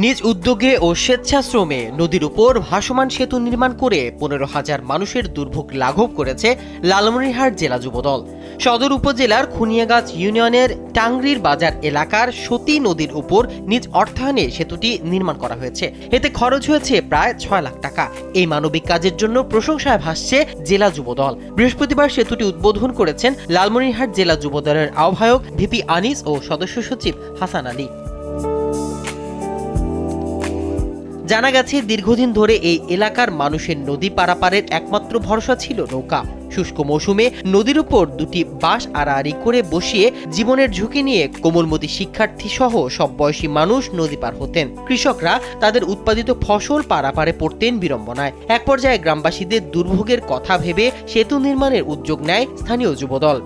নিজ উদ্যোগে ও স্বেচ্ছাশ্রমে নদীর উপর ভাসমান সেতু নির্মাণ করে ১৫,০০০ মানুষের দুর্ভোগ লাঘব করেছে লালমনিরহাট জেলা যুবদল। সদর উপজেলার খুনিয়াগাছ ইউনিয়নের টাংরির বাজার এলাকার সতী নদীর উপর নিজ অর্থায়নে সেতুটি নির্মাণ করা হয়েছে। এতে খরচ হয়েছে প্রায় ৬ লাখ টাকা। এই মানবিক কাজের জন্য প্রশংসায় ভাসছে জেলা যুবদল। বৃহস্পতিবার সেতুটি উদ্বোধন করেছেন লালমনিরহাট জেলা যুবদলের আহ্বায়ক ভিপি আনিস ও সদস্য সচিব হাসান আলী। জানা গেছে, দীর্ঘদিন ধরে এই এলাকার মানুষের নদী পারাপারের একমাত্র ভরসা ছিল নৌকা। শুষ্ক মৌসুমে নদীর উপর দুটি বাঁশ আড়াআড়ি করে বসিয়ে জীবনের ঝুঁকি নিয়ে কোমলমতি শিক্ষার্থী সহ সব বয়সী মানুষ নদী পার হতেন। কৃষকরা তাদের উৎপাদিত ফসল পারাপারে পড়তেন বিড়ম্বনায়। এক পর্যায়ে গ্রামবাসীদের দুর্ভোগের কথা ভেবে সেতু নির্মাণের উদ্যোগ নেয় স্থানীয় যুবদল।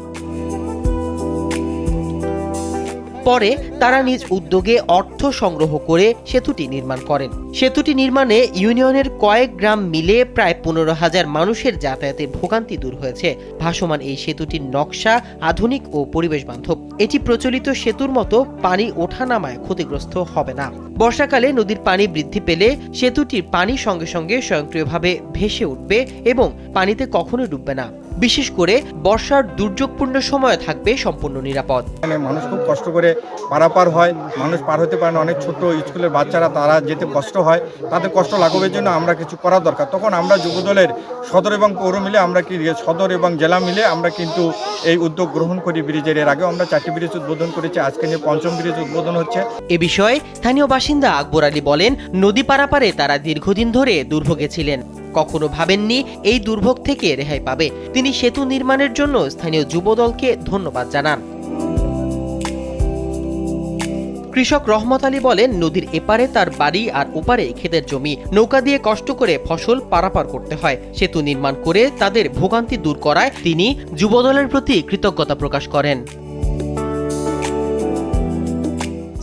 পরে তারা নিজ উদ্যোগে অর্থ সংগ্রহ করে সেতুটি নির্মাণ করেন। সেতুটি নির্মাণে ইউনিয়নের কয়েক গ্রাম মিলে প্রায় ১৫,০০০ মানুষের যাতায়াতের ভোগান্তি দূর হয়েছে। ভাসমান এই সেতুটির নকশা আধুনিক ও পরিবেশ বান্ধব। এটি প্রচলিত সেতুর মতো পানি ওঠানামায় ক্ষতিগ্রস্ত হবে না। বর্ষাকালে নদীর পানি বৃদ্ধি পেলে সেতুটির পানি সঙ্গে সঙ্গে স্বয়ংক্রিয়ভাবে ভেসে উঠবে এবং পানিতে কখনোই ডুববে না। বিশেষ করে বর্ষার দুর্যোগপূর্ণ সময়ে থাকবে সম্পূর্ণ নিরাপদ। মানুষ খুব কষ্ট করে পারাপার হয়, মানুষ পার হতে পারে না। অনেক ছোট স্কুলের বাচ্চারা তারা যেতে কষ্ট হয়, তাদের কষ্ট লাঘবের জন্য আমরা কিছু করা দরকার। তখন আমরা যুবদলের সদর এবং পৌর মিলে সদর এবং জেলা মিলে আমরা কিন্তু এই উদ্যোগ গ্রহণ করি ব্রিজের। এর আগেও আমরা 4টি ব্রিজ উদ্বোধন করেছি, আজকে নিয়ে 5ম ব্রিজ উদ্বোধন হচ্ছে। এ বিষয়ে স্থানীয় বাসিন্দা আকবর আলী বলেন, নদী পারাপারে তারা দীর্ঘদিন ধরে দুর্ভোগে ছিলেন। কখনো ভাবেননি এই দুর্ভোগ থেকে রেহাই পাবে। তিনি সেতু নির্মাণের জন্য স্থানীয় যুবদলকে ধন্যবাদ জানান। কৃষক রহমত আলী বলেন, নদীর এপারে তার বাড়ি আর ওপারে ক্ষেতের জমি। নৌকা দিয়ে কষ্ট করে ফসল পারাপার করতে হয়। সেতু নির্মাণ করে তাদের ভোগান্তি দূর করায় তিনি যুবদলের প্রতি কৃতজ্ঞতা প্রকাশ করেন।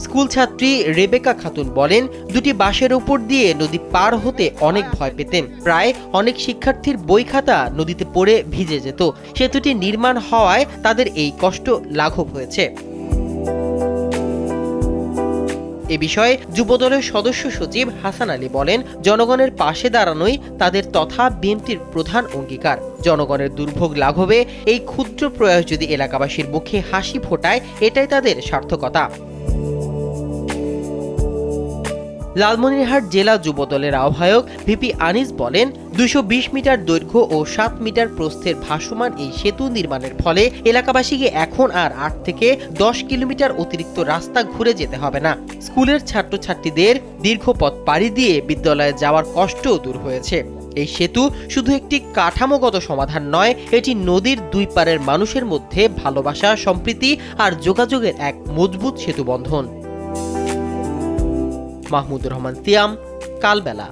স্কুল ছাত্রী রেবেকা খাতুন বলেন, দুটি বাঁশের উপর দিয়ে নদী পার হতে অনেক ভয় পেতেন। প্রায় অনেক শিক্ষার্থীর বই খাতা নদীতে পড়ে ভিজে যেত। সেতুটি নির্মাণ হওয়ায় তাদের এই কষ্ট লাঘব হয়েছে। এ বিষয়ে যুবদলের সদস্য সচিব হাসান আলী বলেন, জনগণের পাশে দাঁড়ানোই তাদের তথা বিএনপির প্রধান অঙ্গীকার। জনগণের দুর্ভোগ লাঘবে এই ক্ষুদ্র প্রয়াস যদি এলাকাবাসীর মুখে হাসি ফোটায়, এটাই তাদের সার্থকতা। লালমনিরহাট জেলা যুবদলের আহ্বায়ক ভিপি আনিস বলেন, ২২০ মিটার দৈর্ঘ্য ও ৭ মিটার প্রস্থের ভাসমান এই সেতু নির্মাণের ফলে এলাকাবাসীকে এখন আর ৮ থেকে ১০ কিলোমিটার অতিরিক্ত রাস্তা ঘুরে যেতে হবে না। স্কুলের ছাত্রছাত্রীদের দীর্ঘ পথ পাড়ি দিয়ে বিদ্যালয়ে যাওয়ার কষ্টও দূর হয়েছে। এই সেতু শুধু একটি কাঠামোগত সমাধান নয়, এটি নদীর দুই পারের মানুষের মধ্যে ভালোবাসা, সম্প্রীতি আর যোগাযোগের এক মজবুত সেতুবন্ধন। মাহমুদুর রহমান সিয়াম, কালবেলা।